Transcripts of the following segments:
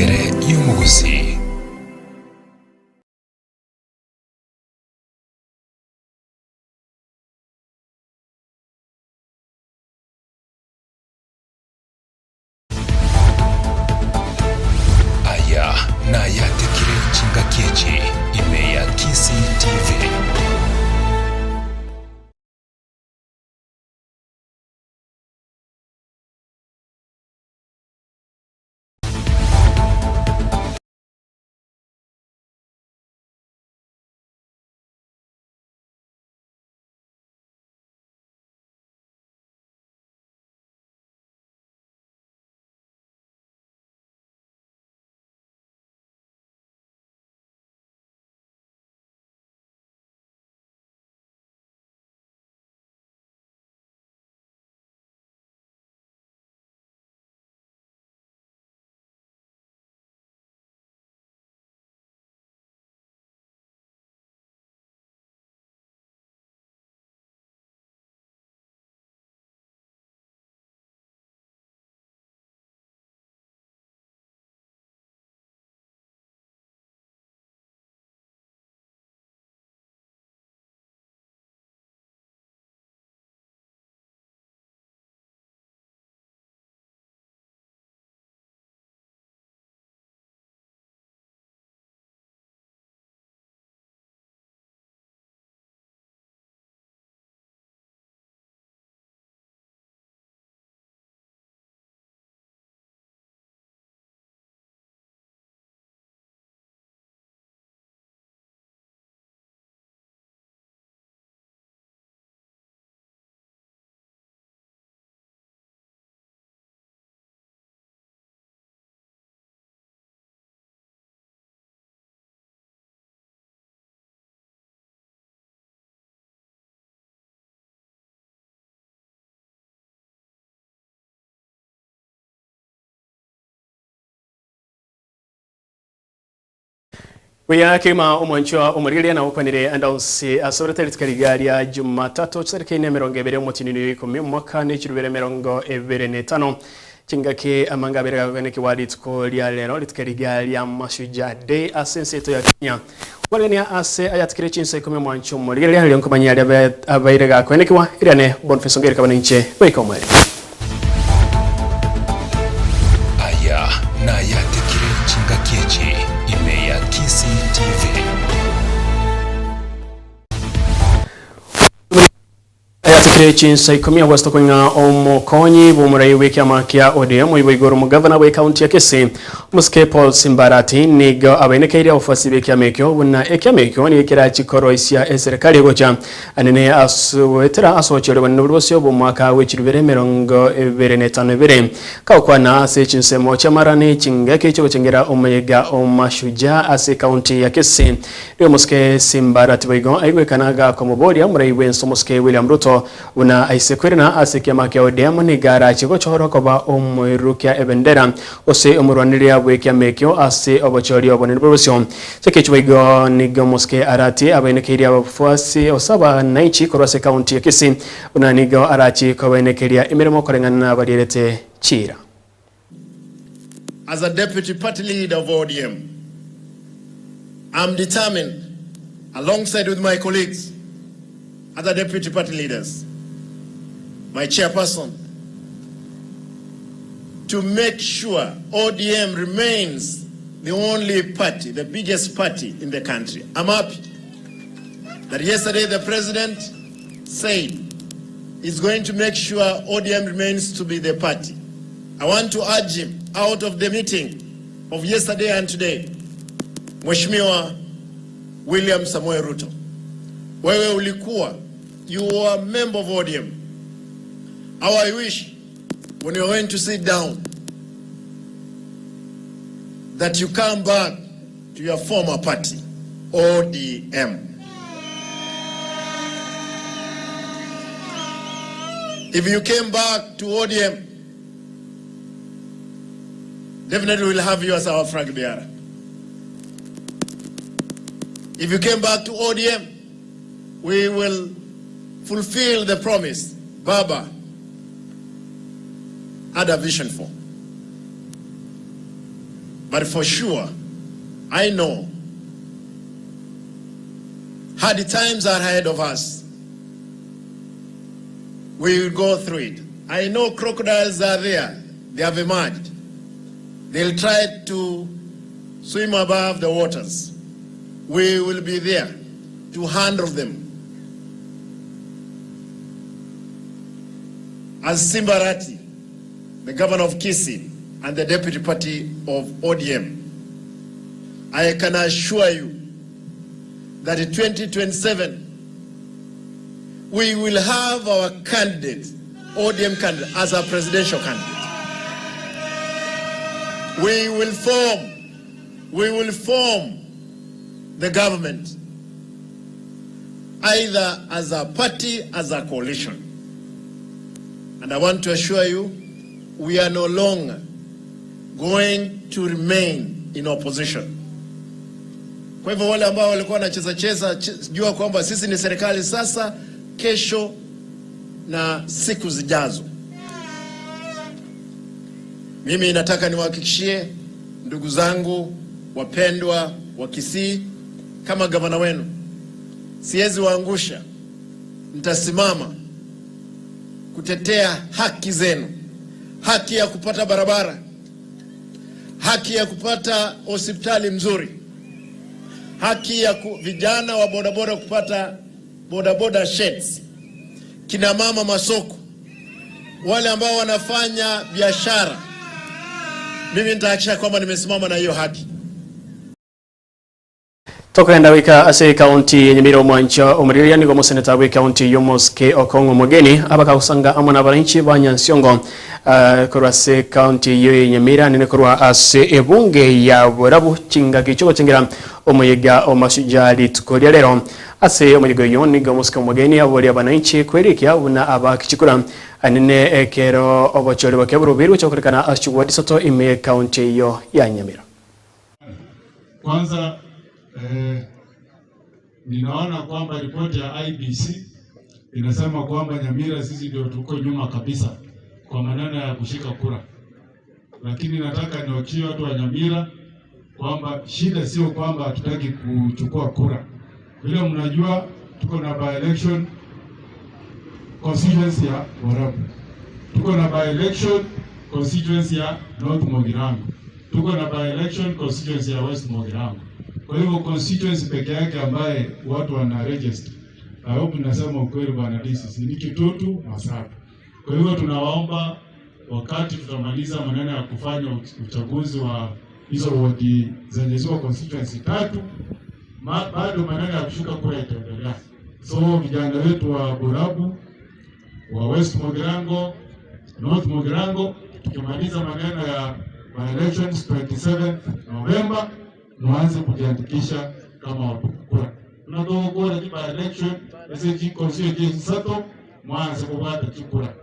Ongere y'umuguzi. Aya na yatekire Chinga Kiechi ime ya Kisi TV. Wea kema umwanchwa umurilia na upanire andaunsi asoreta litikari ya Jumatatu tsarika ine mirongo ebere Chinsa Ikomi mwaka ni chirubere mirongo ebere netano chingake amanga berega kweneki waditko lya lero litikari ya Mashujaa Day asenseto ya Kenya walenia ase ayatikire Chinsa Ikomi mwancho umurilia lionkomanya abairega kweneki wa iriane BONFACE ongeri kabana inche weikomwere Aya na yatekire Chinga Kiechi ime ya Kisi TV. Chinsa Ikomi wasto kwenga omokonyi bumurai wiki amakia ODM wiboigoro mugavana we county ya Kisi muske Paul Simbarati nigo abainekairia ofasi beki amekyo wuna ekyamekyo ni kira chikoro isia serikali gocha anene aswetera asochore wanurosyo bumwaka wechirubere mirongo ebere netano ebere kaukwa na ase Chinsa mocha marani chingake cyo chengera omega Mashujaa ase county ya Kisi rio muske Simbarati boigo aigwekanaga komobodi amurai wenso muske William Ruto una aisekwerina asikia kia ODM ni gara chigo choro koba omwirukia ebendera ose omurwaniria bwekia mekyo ase obochori obonirobosyo chekichwego ni gomoske arati abenekeria abafuasi osaba naichi korose county ya Kisi una nigo arachi kobenekeria imirimo korengana na badirete chira. As a deputy party leader of ODM, I'm determined, alongside with my colleagues, other deputy party leaders, my chairperson, to make sure ODM remains the only party, the biggest party in the country. I'm happy that yesterday the president said he's going to make sure ODM remains to be the party. I want to urge him out of the meeting of yesterday and today, Mheshimiwa William Samoei Ruto, wewe ulikuwa, you are a member of ODM. How I wish when you're going to sit down that you come back to your former party, ODM. If you came back to ODM, definitely we'll have you as our flag bearer. If you came back to ODM, we will fulfill the promise Baba had a vision for. But for sure, I know hard times are ahead of us. We will go through it. I know crocodiles are there. They have emerged. They'll try to swim above the waters. We will be there to handle them. As Simbarati, the governor of Kisii and the deputy party of ODM, I can assure you that in 2027, we will have our candidate, ODM candidate, as our presidential candidate. We will form the government either as a party, as a coalition. And I want to assure you, we are no longer going to remain in opposition. Kwa hivyo wale ambao walikuwa wanacheza jua kwamba sisi ni serikali sasa, kesho na siku zijazo. Mimi nataka niwahakikishie ndugu zangu wapendwa wa Kisii, kama gavana wenu siwezi waangusha. Nitasimama kutetea haki zenu, haki ya kupata barabara, haki ya kupata hospitali mzuri, haki ya vijana wa bodaboda kupata bodaboda sheds, kina mama masoko, wale ambao wanafanya biashara. Mimi nitahakikisha kwamba nimesimama na hiyo haki. Toka wika ase county yenye miro mwancha omuriria nigo museneta we county yomoske okongo mugeni abaka usanga amana baranchi banyansiongo kurase county yenye mira nene kurwa ase ebunge ya borabu chinga kichogo chingira omuyiga omashujali tukoria lero ase omuyiga yoni gomuske mugeni abori abananchi kwerikia una abakichikura anene ekero obochori bakeburu biru chokurekana ashwadi soto ime county yo ya Nyamira. Kwanza ninaona kwamba ripoti ya IBC inasema kwamba Nyamira sisi ndio tuko nyuma kabisa kwa maneno ya kushika kura. Lakini nataka niwachie watu wa Nyamira kwamba shida sio kwamba hatutaki kuchukua kura. Vile mnajua tuko na by-election constituency ya Borabu. Tuko na by-election constituency ya North Mogirango. Tuko na by-election constituency ya West Mogirango. Kwa hivyo constituency peke yake ambaye watu wana register. I hope nasema ukweli bwana DCC ni Kitutu Masaku. Kwa hivyo tunawaomba wakati tutamaliza maneno ya kufanya uchaguzi wa hizo wadi zenye ziko constituency 3, bado maneno ya kushuka kura itaendelea. So vijana wetu wa Borabu, wa West Mogirango, North Mogirango, tukimaliza maneno ya by-elections 27 November, mwanze kujiandikisha kama wapiga kura. Tunatoka kwa by-election SG constituency sato mwanze kubata kura.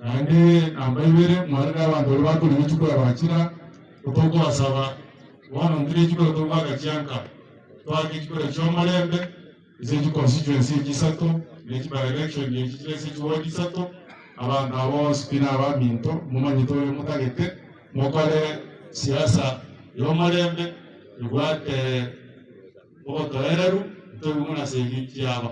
Ande nambaibere mwarada abantu batu n'ikikura bakira utoko wasaba wana ndire kikura tobaga cyanka twagi kikura cyo marembe SG constituency gisato n'iki by-election y'iki wadi sato abantu abo spina abaminto mumanyito mutagete mukore siasa yo marembe igwate otoereru tugumuna segi yaba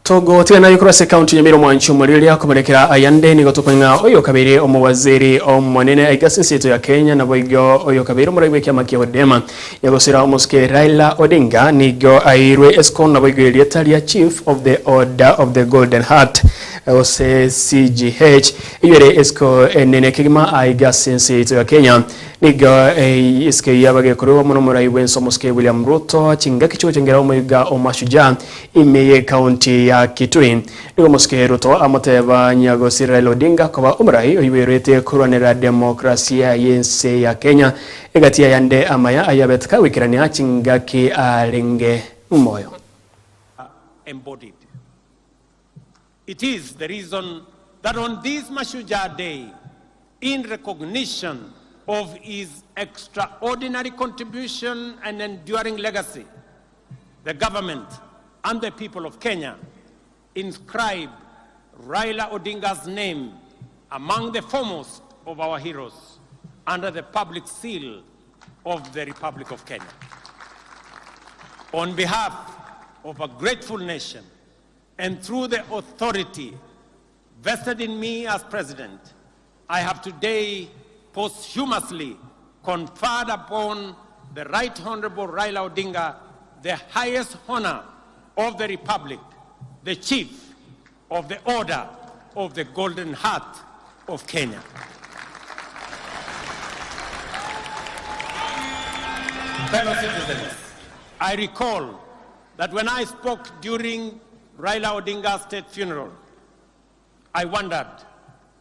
Togo tina yukurase county Nyamira mwanchu muriria kumerekera ayande ni gotokwenga oyo kabiri omuwaziri omonene aigasinseto ya Kenya na boigo oyo kabiri muraiwe kya makia odema yagosira omuske Raila Odinga nigo airwe escon na boigo lietalia chief of the order of the golden heart ose CGH yere esco enene kigima aigasinseto ya Kenya nigo iske yabage kuruwa muno muraiwe nsomuske William Ruto chinga kicho chengera omuiga omashuja imeye county ya Kitui nigo muske Ruto amoteba nyago Raila Odinga kuba umrai oyiwerete kuranira demokrasia yense ya Kenya egatia yande amaya ayabetka wikirania chinga ki alenge moyo embodied. It is the reason that on this Mashujaa Day, in recognition of his extraordinary contribution and enduring legacy, the government and the people of Kenya inscribe Raila Odinga's name among the foremost of our heroes under the public seal of the Republic of Kenya. On behalf of a grateful nation and through the authority vested in me as president, I have today posthumously conferred upon the Right Honorable Raila Odinga the highest honor of the Republic, the Chief of the Order of the Golden Heart of Kenya. Fellow citizens, I recall that when I spoke during Raila Odinga's state funeral, I wondered,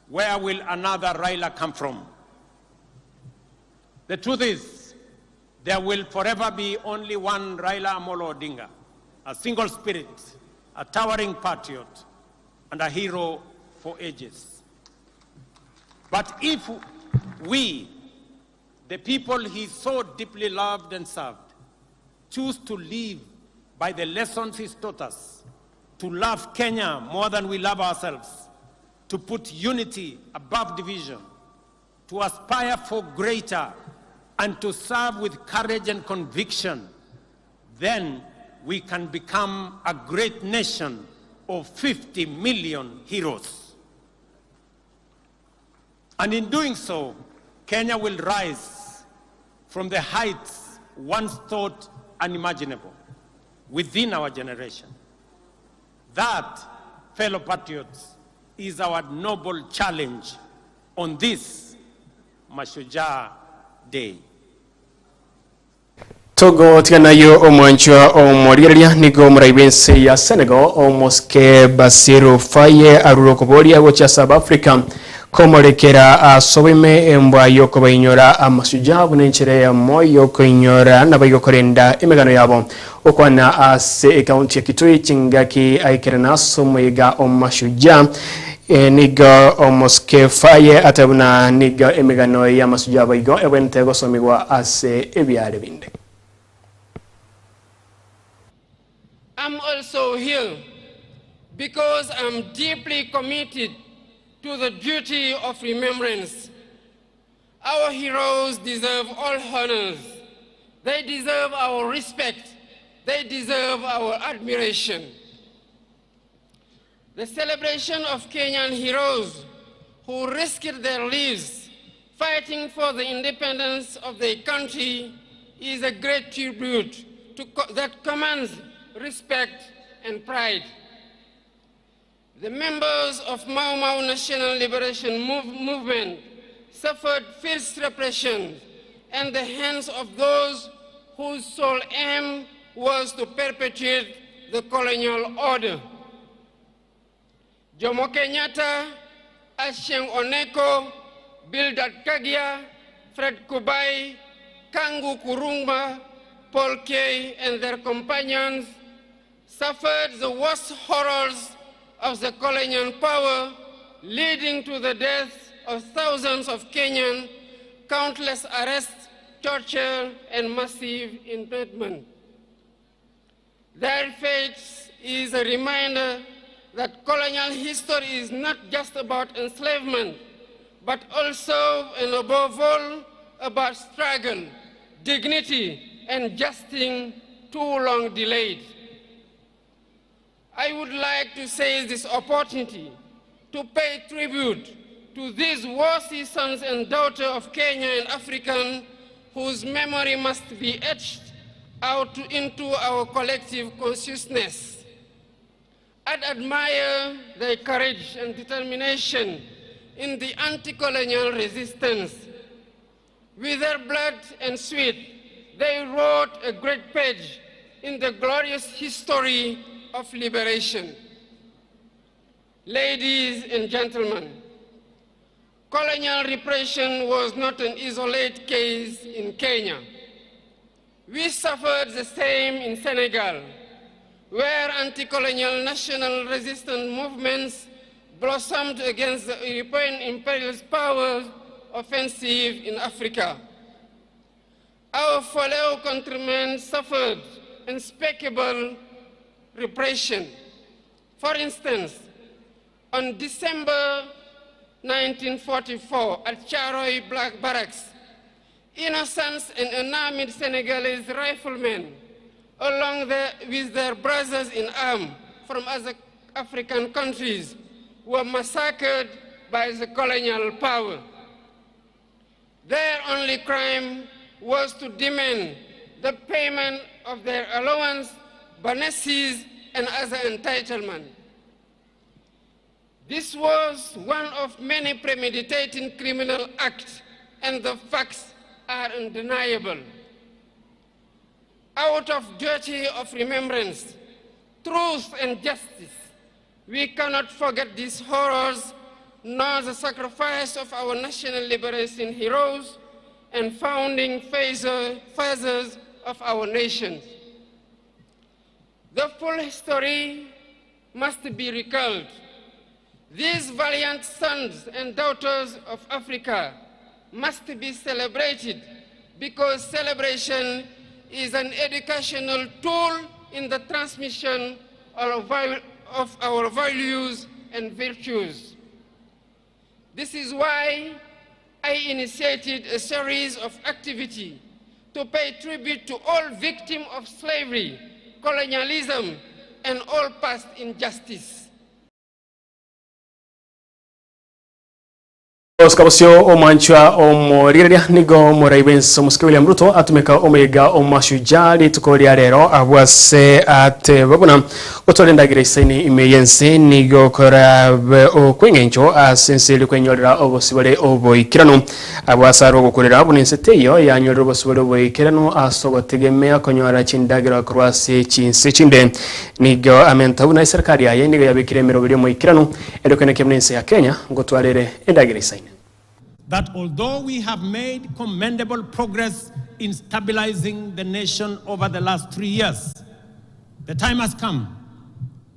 where will another Raila come from? The truth is, there will forever be only one Raila Amolo Odinga, a single spirit, a towering patriot, and a hero for ages. But if we, the people he so deeply loved and served, choose to live by the lessons he's taught us, to love Kenya more than we love ourselves, to put unity above division, to aspire for greater, and to serve with courage and conviction, then we can become a great nation of 50 million heroes. And in doing so, Kenya will rise from the heights once thought unimaginable within our generation. That, fellow patriots, is our noble challenge on this Mashujaa Day. Togo tiganayo omwanchwa omorigereria nigo muraibense ya Senegal omoske Basiru Faye arurokoboria gocha South Africa komorekera asobime embwa yoko bainyora amashujaa bunenchere ya moyo koinyora nabayokorenda emegano yabo okwana ase county ya Kitui chingaki aikerana somoiga omashujaa niga omoske Faye atabuna niga emegano ya mashujaa baigo ebentego somigwa ase ebyare binde. I'm also here because I'm deeply committed to the duty of remembrance. Our heroes deserve all honors. They deserve our respect. They deserve our admiration. The celebration of Kenyan heroes who risked their lives fighting for the independence of their country is a great tribute that commands respect and pride. The members of Mau Mau National Liberation Movement suffered fierce repression at the hands of those whose sole aim was to perpetuate the colonial order. Jomo Kenyatta, Achieng Oneko, Bildad Kagia, Fred Kubai, Kangu Kurungba, Paul Kay, and their companions suffered the worst horrors of the colonial power, leading to the death of thousands of Kenyans, countless arrests, torture, and massive internment. Their fate is a reminder that colonial history is not just about enslavement, but also and above all about struggle, dignity, and justice too long delayed. I would like to seize this opportunity to pay tribute to these worthy sons and daughters of Kenya and African whose memory must be etched out into our collective consciousness. I'd admire their courage and determination in the anti-colonial resistance. With their blood and sweat, they wrote a great page in the glorious history of liberation. Ladies and gentlemen, colonial repression was not an isolated case in Kenya. We suffered the same in Senegal, where anti-colonial national resistance movements blossomed against the European imperialist power offensive in Africa. Our fellow countrymen suffered unspeakable repression. For instance, on December 1944 at Charoy Black Barracks, innocent and unarmed Senegalese riflemen, along with their brothers in arms from other African countries, were massacred by the colonial power. Their only crime was to demand the payment of their allowance, bonuses, and other entitlements. This was one of many premeditated criminal acts, and the facts are undeniable. Out of duty of remembrance, truth, and justice, we cannot forget these horrors, nor the sacrifice of our national liberation heroes and founding fathers of our nation. The full history must be recalled. These valiant sons and daughters of Africa must be celebrated, because celebration is an educational tool in the transmission of our values and virtues. This is why I initiated a series of activities to pay tribute to all victims of slavery, colonialism, and all past injustice. Oskabosyo omanchwa omoriria nigo moraibenso muske William Ruto atumeka omega omashujali tukolia rero abwase ate babuna otolenda giresaini imeyense nigo kora okwengencho asenseli kwenyorera obosibole oboikirano abwasaro gukorera abunenseteyo yanyorera obosibole oboikirano asogotegemea konyora chindagira croise chinse chinde nigo amentabuna serikali yaye nigo yabikire merobiri moikirano edokene kemnense ya Kenya ngotwalere endagiresaini. That although we have made commendable progress in stabilizing the nation over the last 3 years, the time has come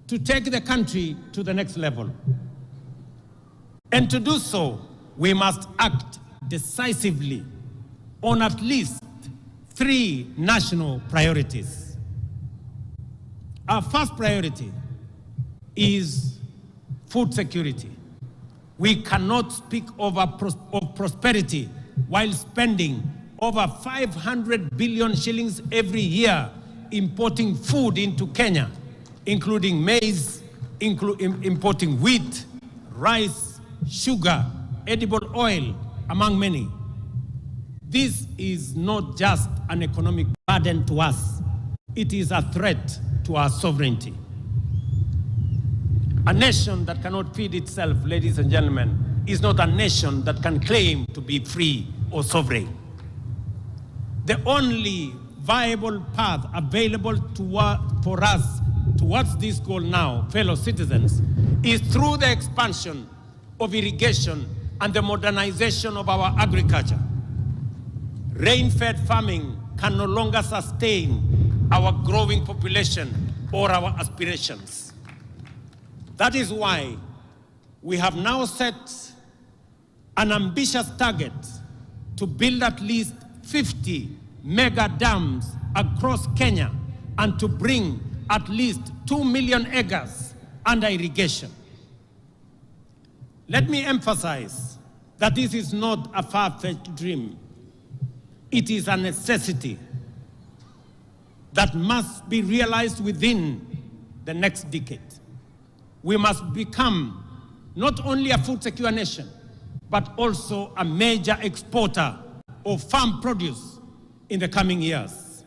to take the country to the next level. And to do so, we must act decisively on at least 3 national priorities. Our first priority is food security. We cannot speak of prosperity while spending over 500 billion shillings every year importing food into Kenya, including maize, importing wheat, rice, sugar, edible oil, among many. This is not just an economic burden to us, it is a threat to our sovereignty. A nation that cannot feed itself, ladies and gentlemen, is not a nation that can claim to be free or sovereign. The only viable path available for us towards this goal now, fellow citizens, is through the expansion of irrigation and the modernization of our agriculture. Rain-fed farming can no longer sustain our growing population or our aspirations. That is why we have now set an ambitious target to build at least 50 mega dams across Kenya and to bring at least 2 million acres under irrigation. Let me emphasize that this is not a far-fetched dream. It is a necessity that must be realized within the next decade. We must become not only a food secure nation, but also a major exporter of farm produce in the coming years.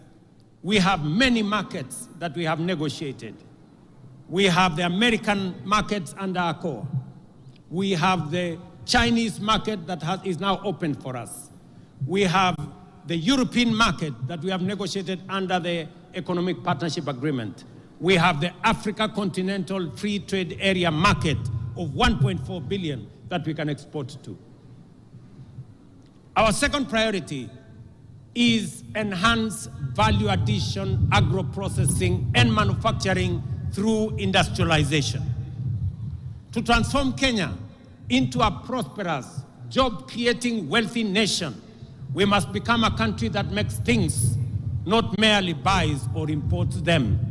We have many markets that we have negotiated. We have the American markets under ACOA. We have the Chinese market that is now open for us. We have the European market that we have negotiated under the Economic Partnership Agreement. We have the Africa Continental Free Trade Area market of 1.4 billion that we can export to. Our second priority is enhance value addition, agro-processing, and manufacturing through industrialization. To transform Kenya into a prosperous, job-creating, wealthy nation, we must become a country that makes things, not merely buys or imports them.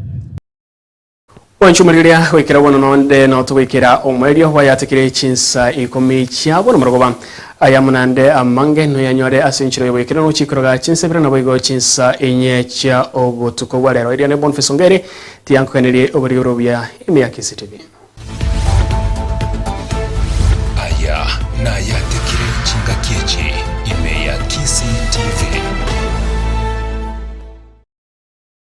Wanchumuriria wekera wono nonde no to wekera omerio wayatekire Chinsa Ikomi chiabo no mrogoba ayamunande amange no yanyore asinchiro yobekira no chikoro ga chinsebira na boigo chinsa enyecha obutuko bwarero iriane BONFACE ONGERI tiyankonerie oburioro bya Kisi TV. Aya na yatekire chinga kiechi Kisi TV.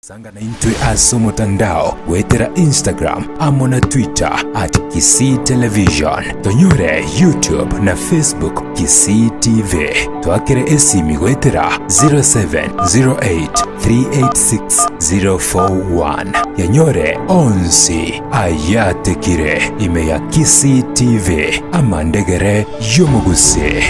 Sanga na intwe aso mutandao wetera Instagram amona Twitter @Kisi Television. Tonyore YouTube na Facebook Kisi TV. Twakere esimi wetera 0708386041. Yanyore onsi ayatekire Kisi TV amandegere yomuguse.